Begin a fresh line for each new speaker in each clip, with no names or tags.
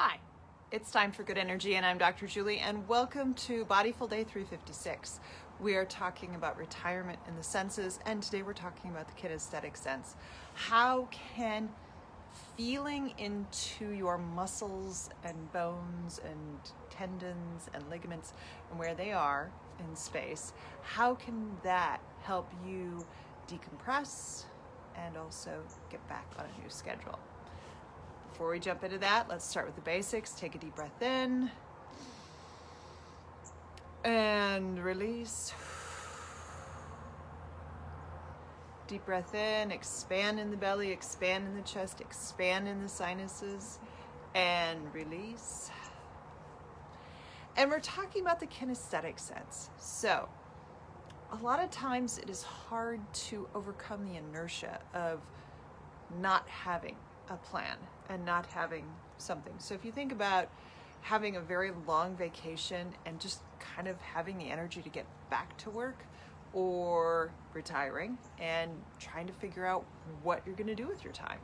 Hi, it's time for good energy, and I'm Dr. Julie, and welcome to Bodyful Day 356. We are talking about retirement in the senses, and today we're talking about the kinesthetic sense. How can feeling into your muscles and bones and tendons and ligaments and where they are in space, how can that help you decompress and also get back on a new schedule? Before we jump into that, let's start with the basics. Take a deep breath in and release. Deep breath in, expand in the belly, expand in the chest, expand in the sinuses, and release. And we're talking about the kinesthetic sense. So, a lot of times it is hard to overcome the inertia of not having a plan and not having something. So if you think about having a very long vacation and just kind of having the energy to get back to work, or retiring and trying to figure out what you're going to do with your time,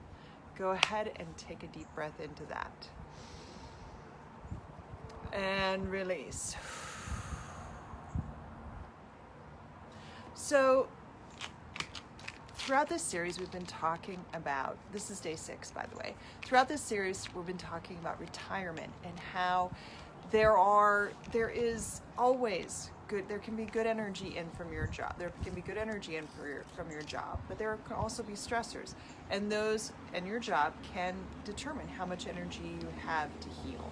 go ahead and take a deep breath into that. And release. So throughout this series, we've been talking about, this is day 6, by the way. Throughout this series, we've been talking about retirement and how there is always good, there can be good energy in from your job. There can be good energy in from your job, but there can also be stressors. And those and your job can determine how much energy you have to heal.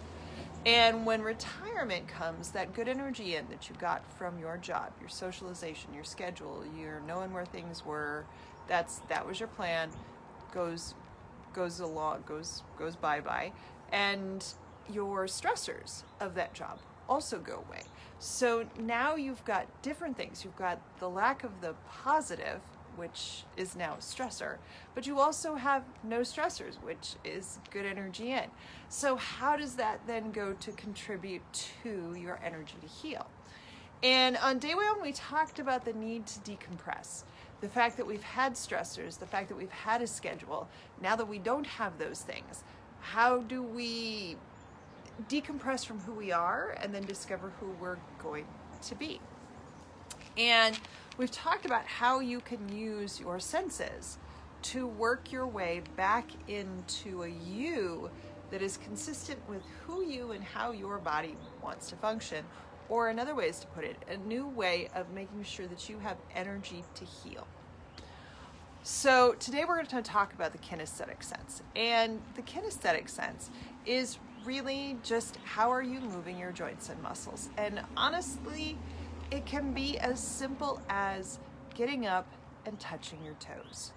And when retirement comes, that good energy in that you got from your job, your socialization, your schedule, your knowing where things were, that was your plan, goes bye-bye. And your stressors of that job also go away. So now you've got different things. You've got the lack of the positive, which is now a stressor, but you also have no stressors, which is good energy in. So how does that then go to contribute to your energy to heal? And on day 1, we talked about the need to decompress. The fact that we've had stressors, the fact that we've had a schedule, now that we don't have those things, how do we decompress from who we are and then discover who we're going to be? And we've talked about how you can use your senses to work your way back into a you that is consistent with who you and how your body wants to function. Or in other ways to put it, a new way of making sure that you have energy to heal. So today we're going to talk about the kinesthetic sense. And the kinesthetic sense is really just how are you moving your joints and muscles. And honestly, it can be as simple as getting up and touching your toes.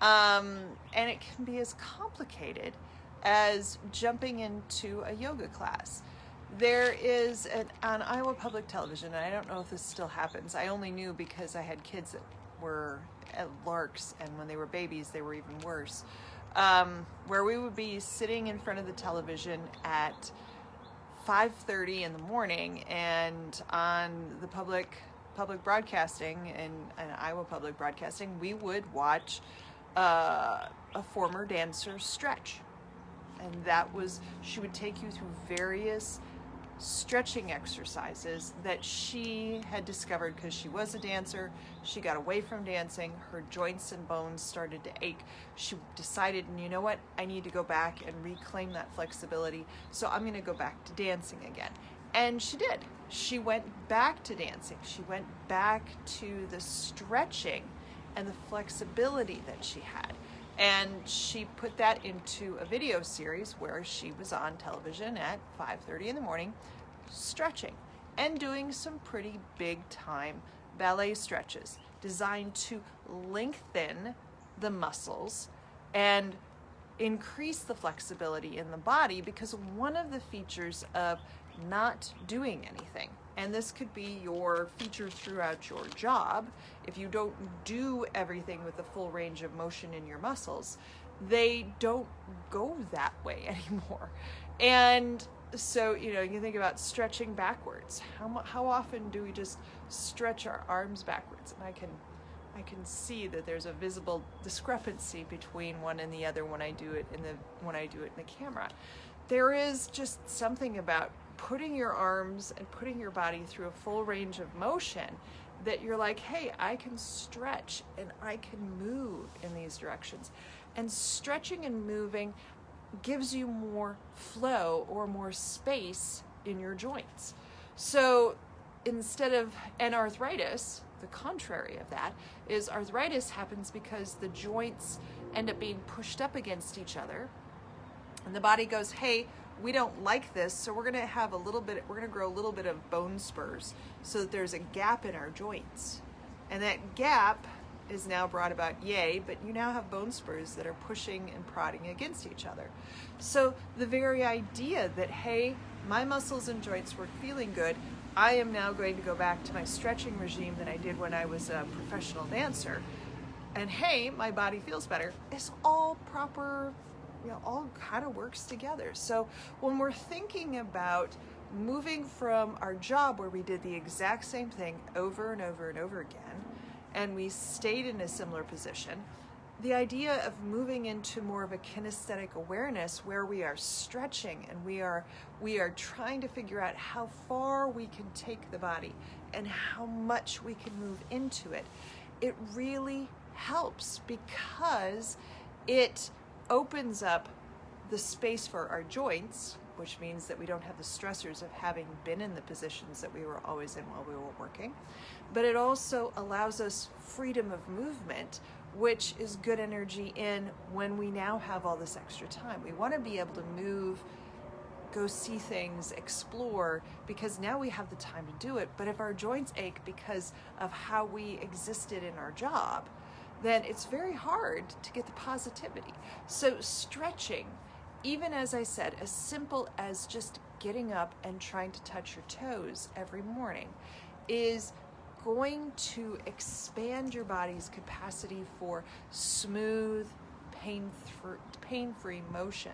And it can be as complicated as jumping into a yoga class. There is on Iowa Public Television, and I don't know if this still happens. I only knew because I had kids that were at Larks, and when they were babies, they were even worse. Where we would be sitting in front of the television at 5:30 in the morning, and on the public broadcasting and Iowa Public Broadcasting, we would watch a former dancer stretch. And she would take you through various stretching exercises that she had discovered because she was a dancer. She got away from dancing. Her joints and bones started to ache. She decided, and you know what? I need to go back and reclaim that flexibility. So I'm going to go back to dancing again. And she did. She went back to dancing. She went back to the stretching and the flexibility that she had. And she put that into a video series where she was on television at 5:30 in the morning, stretching and doing some pretty big time ballet stretches designed to lengthen the muscles and increase the flexibility in the body, because one of the features of not doing anything, and this could be your feature throughout your job, if you don't do everything with the full range of motion in your muscles, they don't go that way anymore. And so, you think about stretching backwards. How often do we just stretch our arms backwards? And I can see that there's a visible discrepancy between one and the other when I do it in the camera. there is just something about putting your arms and putting your body through a full range of motion that you're like, hey, I can stretch and I can move in these directions. And stretching and moving gives you more flow or more space in your joints. So instead of, and arthritis, the contrary of that, is arthritis happens because the joints end up being pushed up against each other. And the body goes, hey, we don't like this, so we're going to have we're going to grow a little bit of bone spurs so that there's a gap in our joints. And that gap is now brought about, yay, but you now have bone spurs that are pushing and prodding against each other. So the very idea that, hey, my muscles and joints were feeling good, I am now going to go back to my stretching regime that I did when I was a professional dancer, and hey, my body feels better, is all proper, all kind of works together. So when we're thinking about moving from our job where we did the exact same thing over and over and over again, and we stayed in a similar position, the idea of moving into more of a kinesthetic awareness where we are stretching and we are trying to figure out how far we can take the body and how much we can move into it, it really helps because it opens up the space for our joints, which means that we don't have the stressors of having been in the positions that we were always in while we were working. But it also allows us freedom of movement, which is good energy in when we now have all this extra time. We want to be able to move, go see things, explore, because now we have the time to do it. But if our joints ache because of how we existed in our job, then it's very hard to get the positivity. So stretching, even as I said, as simple as just getting up and trying to touch your toes every morning, is going to expand your body's capacity for smooth, pain-free motion.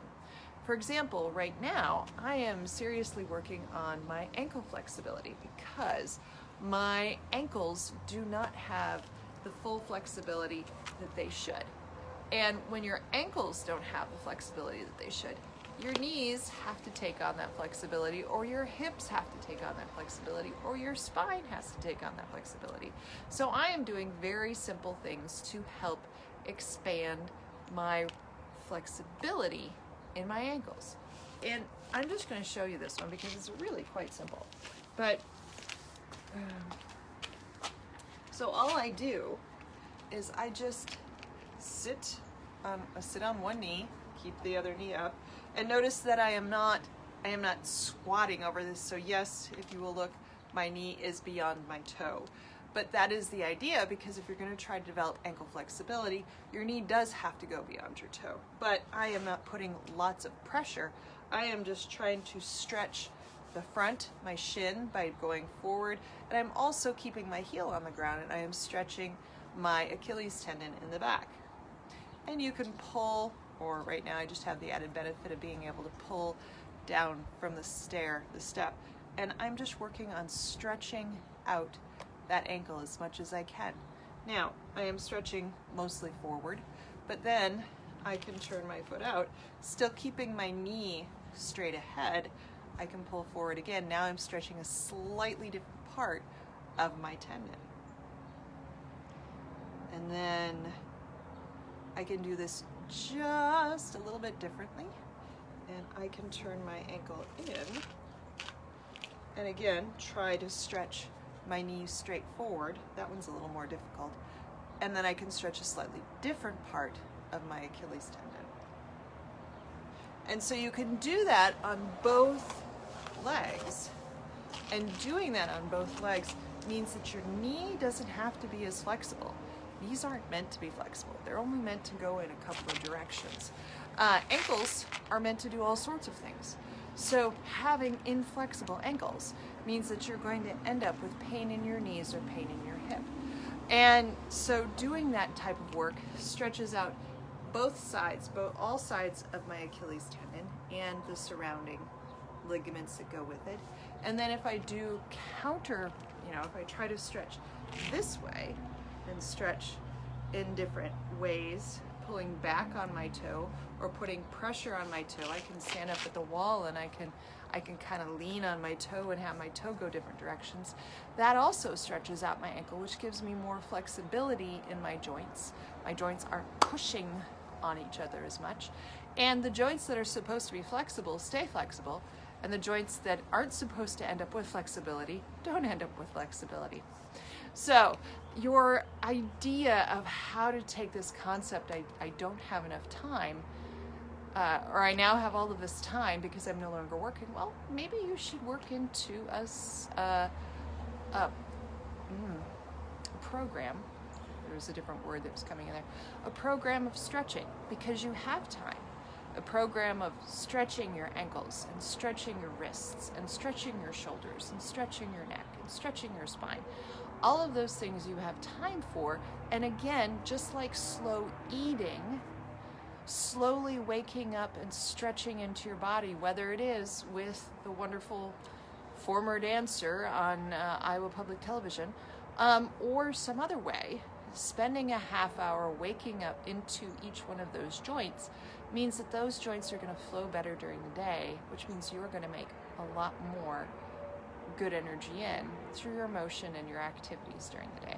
For example, right now, I am seriously working on my ankle flexibility because my ankles do not have the full flexibility that they should. And when your ankles don't have the flexibility that they should, your knees have to take on that flexibility, or your hips have to take on that flexibility, or your spine has to take on that flexibility. So I am doing very simple things to help expand my flexibility in my ankles. And I'm just going to show you this one because it's really quite simple. But so all I do is I just sit on one knee, keep the other knee up, and notice that I am not squatting over this. So yes, if you will look, my knee is beyond my toe. But that is the idea, because if you're going to try to develop ankle flexibility, your knee does have to go beyond your toe. But I am not putting lots of pressure. I am just trying to stretch the front, my shin, by going forward, and I'm also keeping my heel on the ground, and I am stretching my Achilles tendon in the back. And you can pull, or right now I just have the added benefit of being able to pull down from the step, and I'm just working on stretching out that ankle as much as I can. Now, I am stretching mostly forward, but then I can turn my foot out, still keeping my knee straight ahead. I can pull forward again. Now I'm stretching a slightly different part of my tendon. And then I can do this just a little bit differently, and I can turn my ankle in, and again, try to stretch my knee straight forward. That one's a little more difficult. And then I can stretch a slightly different part of my Achilles tendon. And so you can do that on both legs. And doing that on both legs means that your knee doesn't have to be as flexible. Knees aren't meant to be flexible. They're only meant to go in a couple of directions. Ankles are meant to do all sorts of things. So having inflexible ankles means that you're going to end up with pain in your knees or pain in your hip. And so doing that type of work stretches out all sides of my Achilles tendon and the surrounding ligaments that go with it. And then if I do counter, if I try to stretch this way and stretch in different ways, pulling back on my toe or putting pressure on my toe. I can stand up at the wall and I can kind of lean on my toe and have my toe go different directions. That also stretches out my ankle, which gives me more flexibility in my joints. My joints aren't pushing on each other as much. And the joints that are supposed to be flexible stay flexible, and the joints that aren't supposed to end up with flexibility don't end up with flexibility. So your idea of how to take this concept, I don't have enough time, or I now have all of this time because I'm no longer working, well, maybe you should work into a program. There was a different word that was coming in there. A program of stretching, because you have time. A program of stretching your ankles and stretching your wrists and stretching your shoulders and stretching your neck and stretching your spine. All of those things you have time for. And again, just like slow eating, slowly waking up and stretching into your body, whether it is with the wonderful former dancer on Iowa Public Television, or some other way, spending a half hour waking up into each one of those joints means that those joints are going to flow better during the day, which means you're going to make a lot more good energy in through your motion and your activities during the day.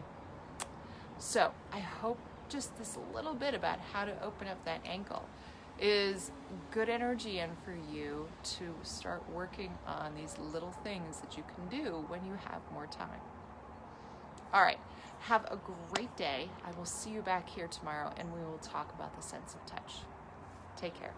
So I hope just this little bit about how to open up that ankle is good energy in for you to start working on these little things that you can do when you have more time. All right, have a great day. I will see you back here tomorrow, and we will talk about the sense of touch. Take care.